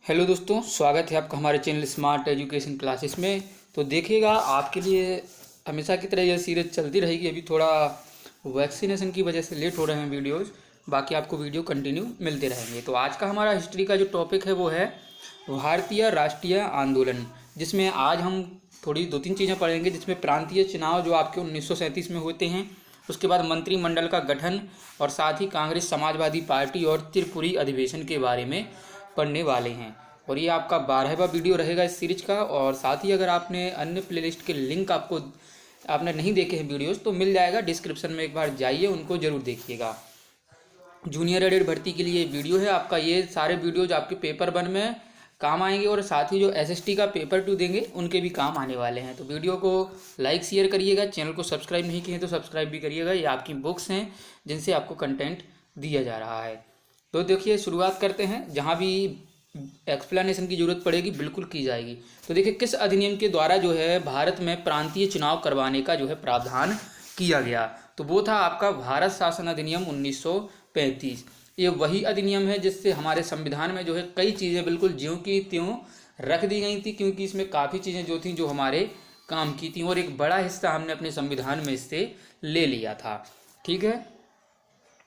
Hello दोस्तों, स्वागत है आपका हमारे चैनल स्मार्ट एजुकेशन क्लासेस में। तो देखिएगा, आपके लिए हमेशा की तरह यह सीरीज चलती रहेगी। अभी थोड़ा वैक्सीनेशन की वजह से लेट हो रहे हैं वीडियोस, बाकी आपको वीडियो कंटिन्यू मिलते रहेंगे। तो आज का हमारा हिस्ट्री का जो टॉपिक है वो है भारतीय राष्ट्रीय आंदोलन, जिसमें आज हम थोड़ी दो तीन चीज़ें पढ़ेंगे। जिसमें प्रांतीय चुनाव जो आपके 1937 में होते हैं, उसके बाद मंत्रिमंडल का गठन, और साथ ही कांग्रेस, समाजवादी पार्टी और त्रिपुरी अधिवेशन के बारे में पढ़ने वाले हैं। और ये आपका 12वां वीडियो रहेगा इस सीरीज का। और साथ ही अगर आपने अन्य प्लेलिस्ट के लिंक आपने नहीं देखे हैं वीडियोस, तो मिल जाएगा डिस्क्रिप्शन में, एक बार जाइए, उनको जरूर देखिएगा। जूनियर एडेड भर्ती के लिए वीडियो है आपका। ये सारे वीडियोज आपके पेपर 1 में काम आएंगे, और साथ ही जो एसएसटी का पेपर 2 देंगे उनके भी काम आने वाले हैं। तो वीडियो को लाइक शेयर करिएगा, चैनल को सब्सक्राइब नहीं किए तो सब्सक्राइब भी करिएगा। ये आपकी बुक्स हैं जिनसे आपको कंटेंट दिया जा रहा है। तो देखिए, शुरुआत करते हैं। जहाँ भी एक्सप्लेनेशन की जरूरत पड़ेगी बिल्कुल की जाएगी। तो देखिए, किस अधिनियम के द्वारा जो है भारत में प्रांतीय चुनाव करवाने का जो है प्रावधान किया गया, तो वो था आपका भारत शासन अधिनियम 1935। ये वही अधिनियम है जिससे हमारे संविधान में जो है कई चीज़ें बिल्कुल ज्यों की त्यों रख दी गई थी, क्योंकि इसमें काफ़ी चीज़ें जो थी जो हमारे काम की थी, और एक बड़ा हिस्सा हमने अपने संविधान में इससे ले लिया था। ठीक है।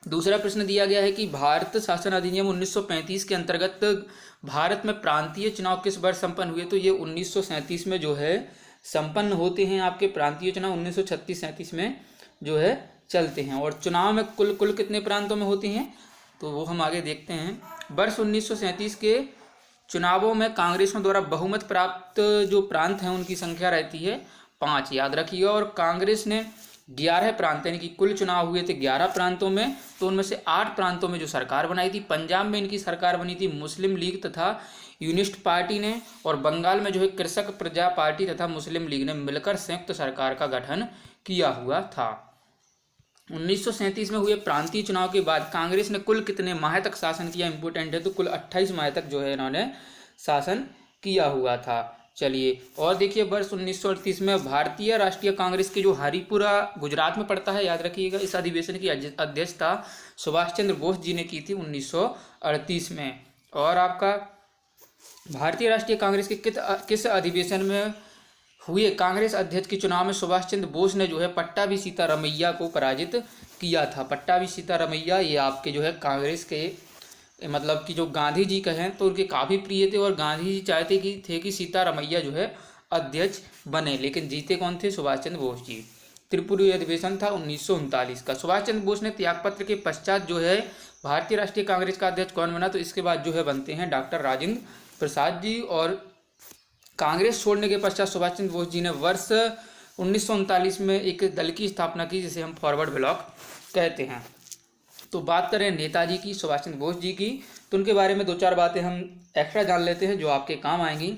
दूसरा प्रश्न दिया गया है कि भारत शासन अधिनियम 1935 के अंतर्गत भारत में प्रांतीय चुनाव किस वर्ष संपन्न हुए, तो ये 1937 में जो है संपन्न होते हैं। आपके प्रांतीय चुनाव 1936-37 में जो है चलते हैं। और चुनाव में कुल कितने प्रांतों में होती हैं, तो वो हम आगे देखते हैं। वर्ष 1937 के चुनावों में कांग्रेसों द्वारा बहुमत प्राप्त जो प्रांत हैं उनकी संख्या रहती है 5, याद रखिएगा। और कांग्रेस ने 11 प्रांत, यानी कि कुल चुनाव हुए थे 11 प्रांतों में, तो उनमें से 8 प्रांतों में जो सरकार बनाई थी। पंजाब में इनकी सरकार बनी थी मुस्लिम लीग तथा यूनिस्ट पार्टी ने, और बंगाल में जो है कृषक प्रजा पार्टी तथा मुस्लिम लीग ने मिलकर संयुक्त सरकार का गठन किया हुआ था। 1937 में हुए प्रांतीय चुनाव के बाद कांग्रेस ने कुल कितने माह तक शासन किया, इंपोर्टेंट है। तो कुल 28 माह तक जो है इन्होंने शासन किया हुआ था। चलिए, और देखिए, वर्ष 1938 में भारतीय राष्ट्रीय कांग्रेस की जो हरिपुरा गुजरात में पड़ता है, याद रखिएगा, इस अधिवेशन की अध्यक्षता सुभाष चंद्र बोस जी ने की थी 1938 में। और आपका भारतीय राष्ट्रीय कांग्रेस के किस अधिवेशन में हुए कांग्रेस अध्यक्ष के चुनाव में सुभाष चंद्र बोस ने जो है पट्टाभी सीतारमैया को पराजित किया था। पट्टाभी सीतारमैया ये आपके जो है कांग्रेस के मतलब कि जो गांधी जी कहें तो उनके काफ़ी प्रिय थे, और गांधी जी चाहते कि सीतारमैया जो है अध्यक्ष बने, लेकिन जीते कौन थे? सुभाष चंद्र बोस जी। त्रिपुरी अधिवेशन था 1939 का। सुभाष चंद्र बोस ने त्यागपत्र के पश्चात जो है भारतीय राष्ट्रीय कांग्रेस का अध्यक्ष कौन बना, तो इसके बाद जो है बनते हैं डॉक्टर राजेंद्र प्रसाद जी। और कांग्रेस छोड़ने के पश्चात सुभाष चंद्र बोस जी ने वर्ष 1939 में एक दल की स्थापना की, जिसे हम फॉरवर्ड ब्लॉक कहते हैं। तो बात करें नेताजी की, सुभाष चंद्र बोस जी की, तो उनके बारे में 2-4 बातें हम एक्स्ट्रा जान लेते हैं जो आपके काम आएंगी।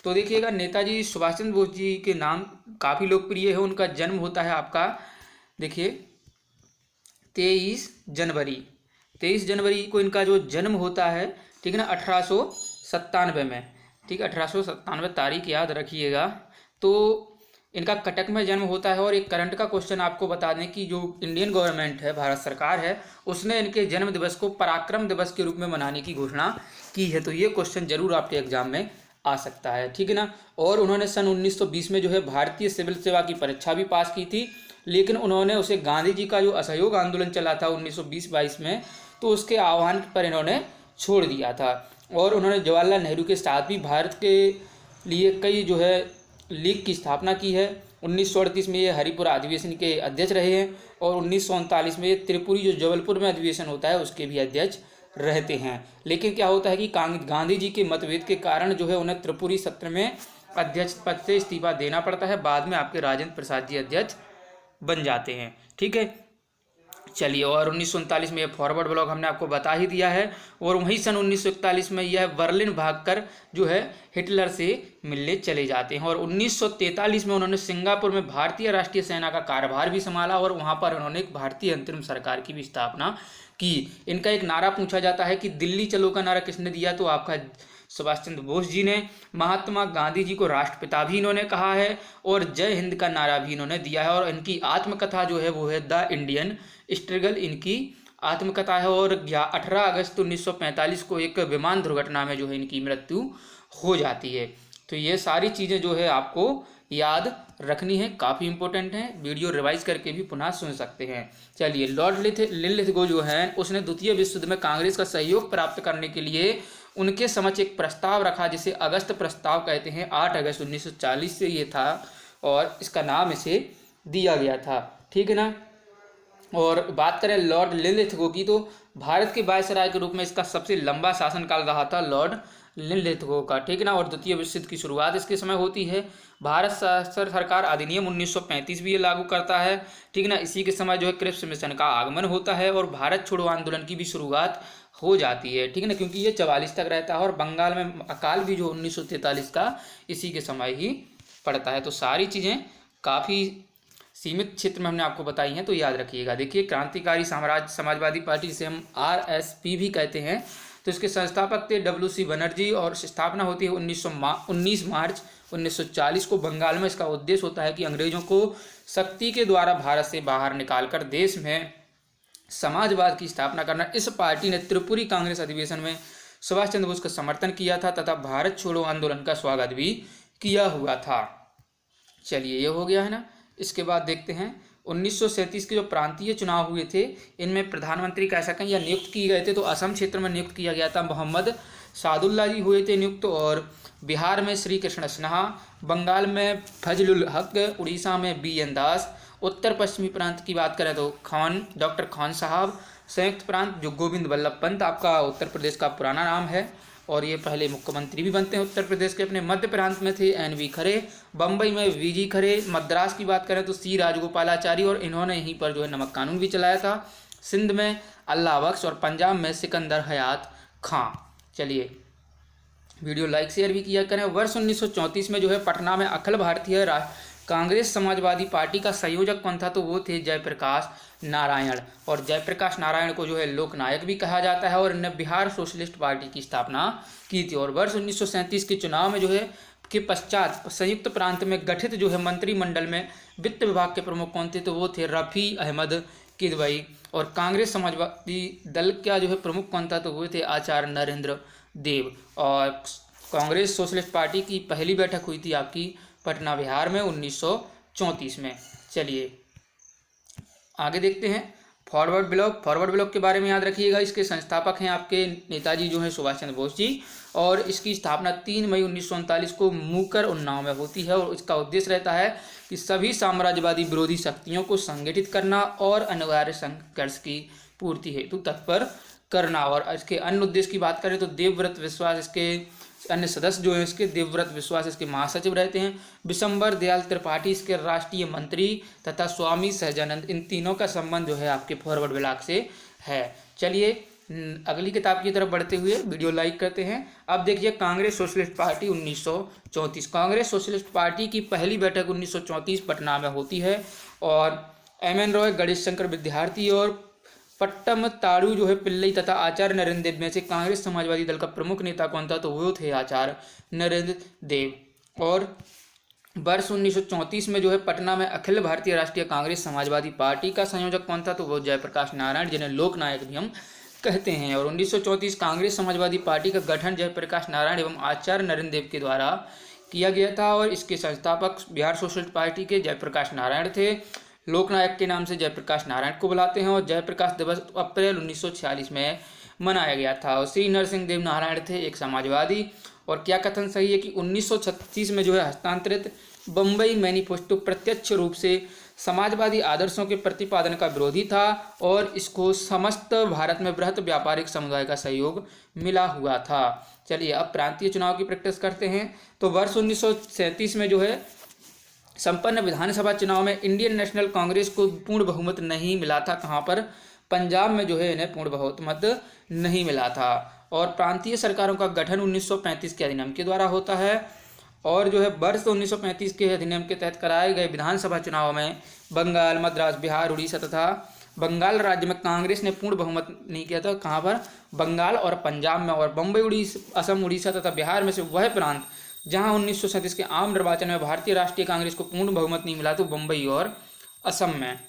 तो देखिएगा, नेताजी सुभाष चंद्र बोस जी के नाम काफ़ी लोकप्रिय है। उनका जन्म होता है आपका, देखिए, 23 जनवरी को इनका जो जन्म होता है, ठीक है ना, 1897 में। ठीक है, 1897 तारीख याद रखिएगा। तो इनका कटक में जन्म होता है। और एक करंट का क्वेश्चन आपको बता दें कि जो इंडियन गवर्नमेंट है, भारत सरकार है, उसने इनके जन्म दिवस को पराक्रम दिवस के रूप में मनाने की घोषणा की है। तो ये क्वेश्चन जरूर आपके एग्जाम में आ सकता है, ठीक है ना। और उन्होंने सन 1920 में जो है भारतीय सिविल सेवा की परीक्षा भी पास की थी, लेकिन उन्होंने उसे गांधी जी का जो असहयोग आंदोलन चला था 1920-22 में, तो उसके आह्वान पर इन्होंने छोड़ दिया था। और उन्होंने जवाहरलाल नेहरू के साथ भी भारत के लिए कई जो है लीग की स्थापना की है। 1938 में ये हरिपुरा अधिवेशन के अध्यक्ष रहे हैं, और 1939 में ये त्रिपुरी जो जबलपुर में अधिवेशन होता है उसके भी अध्यक्ष रहते हैं। लेकिन क्या होता है कि गांधी जी के मतभेद के कारण जो है उन्हें त्रिपुरी सत्र में अध्यक्ष पद से इस्तीफा देना पड़ता है। बाद में आपके राजेंद्र प्रसाद जी अध्यक्ष बन जाते हैं, ठीक है। चलिए, और 1939 में यह फॉरवर्ड ब्लॉक हमने आपको बता ही दिया है। और वहीं सन 1941 में यह बर्लिन भागकर जो है हिटलर से मिलने चले जाते हैं। और 1943 में उन्होंने सिंगापुर में भारतीय राष्ट्रीय सेना का कार्यभार भी संभाला, और वहां पर उन्होंने एक भारतीय अंतरिम सरकार की भी स्थापना की। इनका एक नारा पूछा जाता है कि दिल्ली चलो का नारा किसने दिया, तो आपका सुभाष चंद्र बोस जी ने। महात्मा गांधी जी को राष्ट्रपिता भी इन्होंने कहा है, और जय हिंद का नारा भी इन्होंने दिया है। और इनकी आत्मकथा जो है वो है द इंडियन स्ट्रगल, इनकी आत्मकथा है। और 18 अगस्त 1945 को एक विमान दुर्घटना में जो है इनकी मृत्यु हो जाती है। तो ये सारी चीज़ें जो है आपको याद रखनी है, काफ़ी इंपॉर्टेंट है। वीडियो रिवाइज करके भी पुनः सुन सकते हैं। चलिए, लॉर्ड लिनलिथगो जो है उसने द्वितीय विश्व युद्ध में कांग्रेस का सहयोग प्राप्त करने के लिए उनके समक्ष एक प्रस्ताव रखा, जिसे अगस्त प्रस्ताव कहते हैं। 8 अगस्त 1940 से ये था और इसका नाम इसे दिया गया था, ठीक है ना। और बात करें लॉर्ड लिनलिथगो की, तो भारत के वायसराय के रूप में इसका सबसे लंबा शासनकाल रहा था लॉर्ड लिनलिथगो का, ठीक है ना। और द्वितीय विश्व युद्ध की शुरुआत इसके समय होती है। भारत सरकार अधिनियम 1935 भी ये लागू करता है, ठीक है ना। इसी के समय जो है क्रिप्स मिशन का आगमन होता है और भारत छोड़ो आंदोलन की भी शुरुआत हो जाती है, ठीक है ना, क्योंकि ये 44 तक रहता है। और बंगाल में अकाल भी जो 1943 का इसी के समय ही पड़ता है। तो सारी चीज़ें काफ़ी सीमित क्षेत्र में हमने आपको बताई हैं, तो याद रखिएगा। देखिए, क्रांतिकारी समाजवादी पार्टी, जिसे हम आरएसपी भी कहते हैं, तो इसके संस्थापक थे WC बनर्जी और स्थापना होती है 19 मार्च 1940 को बंगाल में। इसका उद्देश्य होता है कि अंग्रेजों को शक्ति के द्वारा भारत से बाहर निकालकर देश में समाजवाद की स्थापना करना। इस पार्टी ने त्रिपुरी कांग्रेस अधिवेशन में सुभाष चंद्र बोस का समर्थन किया था तथा भारत छोड़ो आंदोलन का स्वागत भी किया हुआ था। चलिए, ये हो गया है ना। इसके बाद देखते हैं 1937 के जो प्रांतीय चुनाव हुए थे, इनमें प्रधानमंत्री कह सकें या नियुक्त किए गए थे, तो असम क्षेत्र में नियुक्त किया गया था मोहम्मद सादुल्ला जी हुए थे नियुक्त, और बिहार में श्री कृष्ण सिन्हा, बंगाल में फजलुल हक, उड़ीसा में BN दास, उत्तर पश्चिमी प्रांत की बात करें तो डॉक्टर खान साहब, संयुक्त प्रांत जो गोविंद वल्लभ पंत, आपका उत्तर प्रदेश का पुराना नाम है और ये पहले मुख्यमंत्री भी बनते हैं उत्तर प्रदेश के। अपने मध्य प्रांत में थे NV खरे, बम्बई में VG खरे, मद्रास की बात करें तो C राजगोपालाचारी, और इन्होंने यहीं पर जो है नमक कानून भी चलाया था। सिंध में अल्लाह बख्श और पंजाब में सिकंदर हयात खां। चलिए, वीडियो लाइक शेयर भी किया करें। वर्ष 1934 में जो है पटना में अखिल भारतीय कांग्रेस समाजवादी पार्टी का संयोजक कौन था, तो वो थे जयप्रकाश नारायण। और जयप्रकाश नारायण को जो है लोकनायक भी कहा जाता है और इन्होंने बिहार सोशलिस्ट पार्टी की स्थापना की थी। और वर्ष 1937 के चुनाव में जो है के पश्चात संयुक्त प्रांत में गठित जो है मंत्रिमंडल में वित्त विभाग के प्रमुख कौन थे, तो वो थे रफ़ी अहमद किदवई। और कांग्रेस समाजवादी दल का जो है प्रमुख कौन था, तो वो थे आचार्य नरेंद्र देव। और कांग्रेस सोशलिस्ट पार्टी की पहली बैठक हुई थी आपकी पटना बिहार में 1934 में। चलिए, आगे देखते हैं फॉरवर्ड ब्लॉक के बारे में याद रखिएगा। इसके संस्थापक हैं आपके नेताजी जो हैं सुभाष चंद्र बोस जी, और इसकी स्थापना 3 मई 1939 को मूकर उन्नाव में होती है। और इसका उद्देश्य रहता है कि सभी साम्राज्यवादी विरोधी शक्तियों को संगठित करना और अनिवार्य संघर्ष की पूर्ति हेतु तत्पर करना। और इसके अन्य उद्देश्य की बात करें तो देवव्रत विश्वास, इसके अन्य सदस्य जो है इसके देवव्रत विश्वास इसके महासचिव रहते हैं, विशंबर दयाल त्रिपाठी इसके राष्ट्रीय मंत्री तथा स्वामी सहजानंद, इन तीनों का संबंध जो है आपके फॉरवर्ड ब्लॉक से है। चलिए, अगली किताब की तरफ बढ़ते हुए वीडियो लाइक करते हैं। अब देखिए, Congress socialist party 1934। Congress socialist party की पहली बैठक 1934 पटना में होती है और MN रॉय, गणेश शंकर विद्यार्थी और पट्टम ताड़ू जो है पिल्लई तथा आचार्य नरेंद्र देव में से कांग्रेस समाजवादी दल का प्रमुख नेता कौन था, तो वो थे आचार्य नरेंद्र देव। और वर्ष 1934 में जो है पटना में अखिल भारतीय राष्ट्रीय कांग्रेस समाजवादी पार्टी का संयोजक कौन था, तो वो जयप्रकाश नारायण, जिन्हें लोकनायक भी हम कहते हैं। और 1934 कांग्रेस समाजवादी पार्टी का गठन जयप्रकाश नारायण एवं आचार्य नरेंद्र देव के द्वारा किया गया था और इसके संस्थापक बिहार सोशलिस्ट पार्टी के जयप्रकाश नारायण थे। लोकनायक के नाम से जयप्रकाश नारायण को बुलाते हैं और जयप्रकाश दिवस अप्रैल 1946 में मनाया गया था। और श्री नरसिंह देव नारायण थे एक समाजवादी। और क्या कथन सही है कि 1936 में जो है हस्तांतरित बम्बई मैनिफेस्टो प्रत्यक्ष रूप से समाजवादी आदर्शों के प्रतिपादन का विरोधी था और इसको समस्त भारत में बृहत व्यापारिक समुदाय का सहयोग मिला हुआ था। चलिए, अब प्रांतीय चुनाव की प्रैक्टिस करते हैं। तो वर्ष 1937 में जो है संपन्न विधानसभा चुनाव में इंडियन नेशनल कांग्रेस को पूर्ण बहुमत नहीं मिला था। कहाँ पर? पंजाब में जो है इन्हें पूर्ण बहुमत नहीं मिला था। और प्रांतीय सरकारों का गठन 1935 के अधिनियम के द्वारा होता है और जो है वर्ष 1935 के अधिनियम के तहत कराए गए विधानसभा चुनाव में बंगाल, मद्रास, बिहार, उड़ीसा तथा बंगाल राज्य में कांग्रेस ने पूर्ण बहुमत नहीं किया था। कहाँ पर? बंगाल और पंजाब में। और बम्बई, असम, उड़ीसा तथा बिहार में से वह प्रांत जहां 1937 के आम निर्वाचन में भारतीय राष्ट्रीय कांग्रेस को पूर्ण बहुमत नहीं मिला, तो बम्बई और असम में।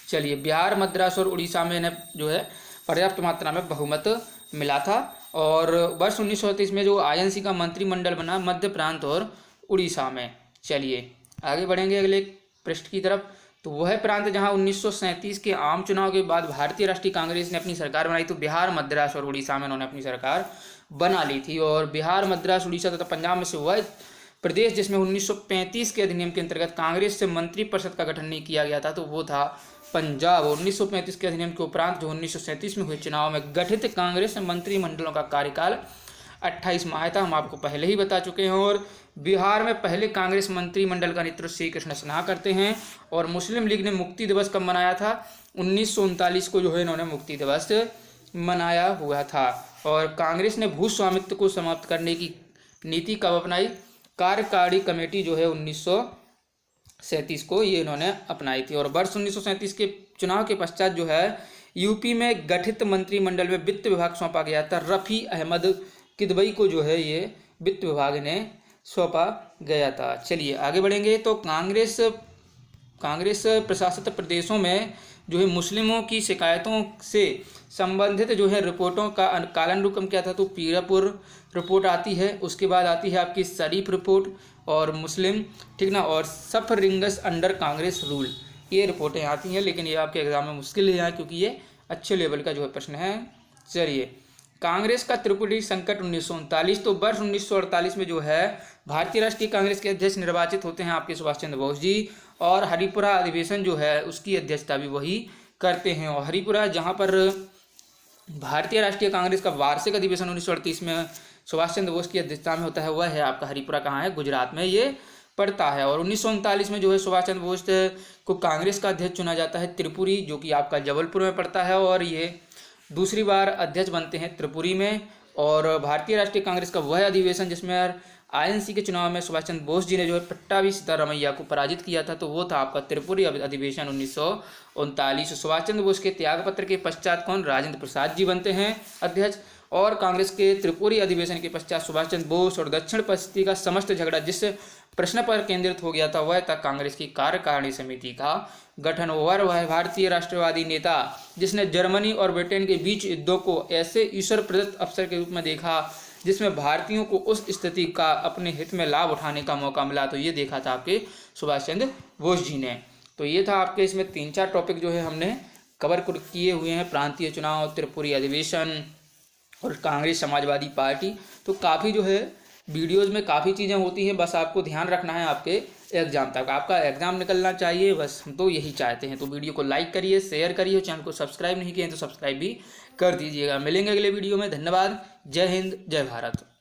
चलिए, बिहार, मद्रास और उड़ीसा में इन्हें जो है पर्याप्त मात्रा में बहुमत मिला था। और वर्ष 1938 में जो आईएनसी का मंत्रिमंडल बना मध्य प्रांत और उड़ीसा में। चलिए आगे बढ़ेंगे अगले पृष्ठ की तरफ। तो वह प्रांत जहां 1937 के आम चुनाव के बाद भारतीय राष्ट्रीय कांग्रेस ने अपनी सरकार बनाई, तो बिहार, मद्रास और उड़ीसा में उन्होंने अपनी सरकार बना ली थी। और बिहार, मद्रास, उड़ीसा तथा पंजाब में से वह प्रदेश जिसमें 1935 के अधिनियम के अंतर्गत कांग्रेस से मंत्रिपरिषद का गठन नहीं किया गया था, तो वो था पंजाब। 1935 के अधिनियम के उपरांत जो 1937 में हुए चुनाव में गठित कांग्रेस मंत्रिमंडलों का कार्यकाल 28 माह था, हम आपको पहले ही बता चुके हैं। और बिहार में पहले कांग्रेस मंत्रिमंडल का नेतृत्व श्री कृष्ण सिन्हा करते हैं। और मुस्लिम लीग ने मुक्ति दिवस कब मनाया था? 1939 को जो है इन्होंने मुक्ति दिवस मनाया हुआ था। और कांग्रेस ने भू स्वामित्व को समाप्त करने की नीति कब अपनाई? कार्यकारी कमेटी जो है 1937 को ये इन्होंने अपनाई थी। और वर्ष 1937 के चुनाव के पश्चात जो है यूपी में गठित मंत्रिमंडल में वित्त विभाग सौंपा गया था। रफ़ी अहमद किदवई को जो है ये वित्त विभाग ने सौंपा गया था। चलिए आगे बढ़ेंगे। तो कांग्रेस प्रशासित प्रदेशों में जो है मुस्लिमों की शिकायतों से संबंधित जो है रिपोर्टों का कालन रूपम क्या था? तो पीरापुर रिपोर्ट आती है, उसके बाद आती है आपकी शरीफ रिपोर्ट और मुस्लिम, ठीक ना, और सफरिंगस अंडर कांग्रेस रूल, ये रिपोर्टें आती हैं। लेकिन ये आपके एग्जाम में मुश्किल है क्योंकि ये अच्छे लेवल का जो है प्रश्न है। चलिए, कांग्रेस का त्रिपुरी संकट 1939। तो वर्ष 1948 में जो है भारतीय राष्ट्रीय कांग्रेस के अध्यक्ष निर्वाचित होते हैं आपके सुभाष चंद्र बोस जी। और हरिपुरा अधिवेशन जो है उसकी अध्यक्षता भी वही करते हैं। और हरिपुरा जहाँ पर भारतीय राष्ट्रीय कांग्रेस का वार्षिक अधिवेशन 1938 में सुभाष चंद्र बोस की अध्यक्षता में होता है, वह है आपका हरिपुरा। कहाँ है? गुजरात में ये पड़ता है। और 1939 में जो है सुभाष चंद्र बोस को कांग्रेस का अध्यक्ष चुना जाता है त्रिपुरी, जो कि आपका जबलपुर में पड़ता है। और ये दूसरी बार अध्यक्ष बनते हैं त्रिपुरी में। और भारतीय राष्ट्रीय कांग्रेस का वह अधिवेशन जिसमें आईएनसी के चुनाव में सुभाष चंद्र बोस जी ने जो है पट्टाभी सीतारामैया को पराजित किया था, तो वो था आपका त्रिपुरी अधिवेशन 1939। सुभाष चंद्र बोस के त्यागपत्र के पश्चात कौन? राजेंद्र प्रसाद जी बनते हैं अध्यक्ष। और कांग्रेस के त्रिपुरी अधिवेशन के पश्चात सुभाष चंद्र बोस और दक्षिण परिस्थिति का समस्त झगड़ा जिस प्रश्न पर केंद्रित हो गया था, वह था कांग्रेस की कार्यकारिणी समिति का गठन। वह भारतीय राष्ट्रवादी नेता जिसने जर्मनी और ब्रिटेन के बीच युद्धों को ऐसे ईश्वर प्रदत्त अवसर के रूप में देखा जिसमें भारतीयों को उस स्थिति का अपने हित में लाभ उठाने का मौका मिला, तो ये देखा था आपके सुभाष चंद्र बोस जी ने। तो ये था आपके इसमें 3-4 टॉपिक जो है हमने कवर किए हुए हैं। प्रांतीय चुनाव, त्रिपुरी अधिवेशन और कांग्रेस समाजवादी पार्टी। तो काफ़ी जो है वीडियोज़ में काफ़ी चीज़ें होती हैं, बस आपको ध्यान रखना है आपके एग्जाम तक, आपका एग्जाम निकलना चाहिए, बस हम तो यही चाहते हैं। तो वीडियो को लाइक करिए, शेयर करिए, चैनल को सब्सक्राइब नहीं किए हैं तो सब्सक्राइब भी कर दीजिएगा। मिलेंगे अगले वीडियो में। धन्यवाद। जय हिंद, जय भारत।